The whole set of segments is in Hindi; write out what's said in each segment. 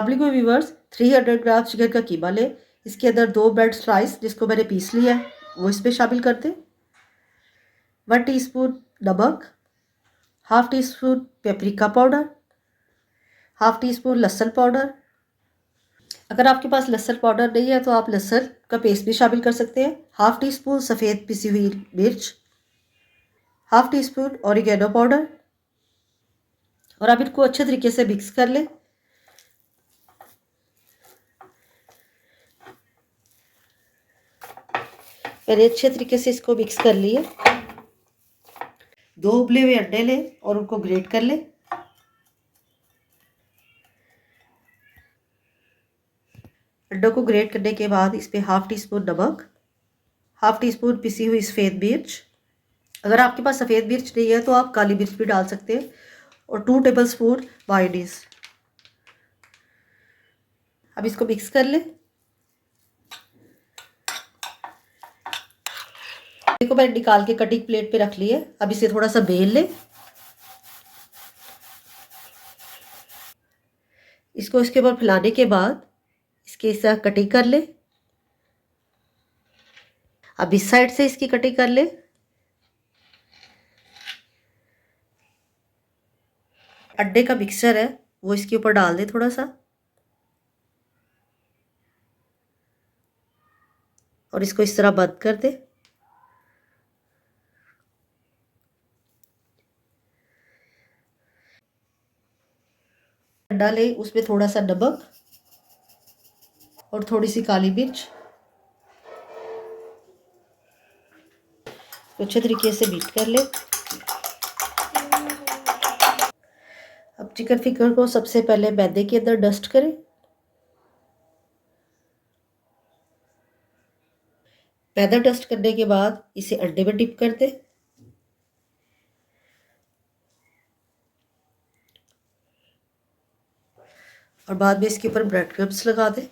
अस्सलाम वालेकुम व्यूअर्स, 300 ग्राम चिकन का कीमा लें। इसके अंदर 2 ब्रेड स्लाइस जिसको मैंने पीस लिया है वो इस पे शामिल कर दें। 1 टीस्पून नमक, half tea spoon paprika powder, half tea spoon लहसुन पाउडर। अगर आपके पास लहसुन पाउडर नहीं है तो आप लहसुन का पेस्ट भी शामिल कर सकते हैं। हाफ़ टी स्पून सफ़ेद पिसी हुई मिर्च, half tea spoon oregano powder. और आप इनको अच्छे तरीके से मिक्स कर लें। मैंने अच्छे तरीके से इसको मिक्स कर लिए। 2 उबले हुए अंडे लें और उनको ग्रेट कर लें। अंडों को ग्रेट करने के बाद इस पर हाफ़ टी स्पून नमक, हाफ़ टी स्पून पिसी हुई सफ़ेद मिर्च। अगर आपके पास सफ़ेद मिर्च नहीं है तो आप काली मिर्च भी डाल सकते हैं। और 2 टेबल स्पून मायोनीज़। अब इसको मिक्स कर लें। देखो मैंने निकाल के कटिंग प्लेट पे रख ली है। अब इसे थोड़ा सा बेल लें। इसको इसके ऊपर फैलाने के बाद इसके इस तरह कटिंग कर लें। अब इस साइड से इसकी कटिंग कर लें। अंडे का मिक्सचर है वो इसके ऊपर डाल दें थोड़ा सा और इसको इस तरह बंद कर दें। अंडा लें, उसमें थोड़ा सा नमक और थोड़ी सी काली मिर्च तो अच्छे तरीके से बीट कर लें। अब चिकन फिंगर को सबसे पहले मैदे के अंदर डस्ट करें। मैदा डस्ट करने के बाद इसे अंडे में डिप कर दें। और बाद में इसके ऊपर ब्रेड क्रम्स लगा दें।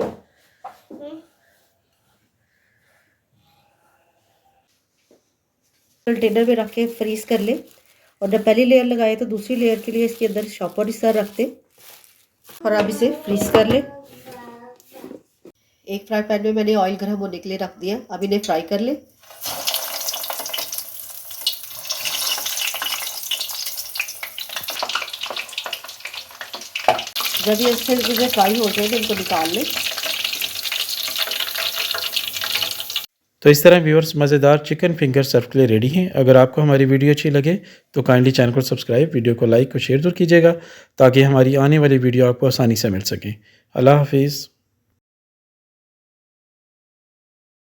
कंटेनर में रख के फ्रीज कर लें। और जब पहली लेयर लगाए तो दूसरी लेयर के लिए इसके अंदर शॉपर इस तरह रख दें और अब इसे फ्रीज कर लें। एक फ्राई पैन में मैंने ऑयल गर्म होने के लिए रख दिया। अब इन्हें फ्राई कर लें। जब ये अच्छे से फ्राई हो जाए तो इनको निकाल लें। तो इस तरह व्यूअर्स मज़ेदार चिकन फिंगर सर्व के लिए रेडी हैं। अगर आपको हमारी वीडियो अच्छी लगे तो काइंडली चैनल को सब्सक्राइब, वीडियो को लाइक और शेयर जरूर कीजिएगा ताकि हमारी आने वाली वीडियो आपको आसानी से मिल सके। अल्लाह हाफिज़।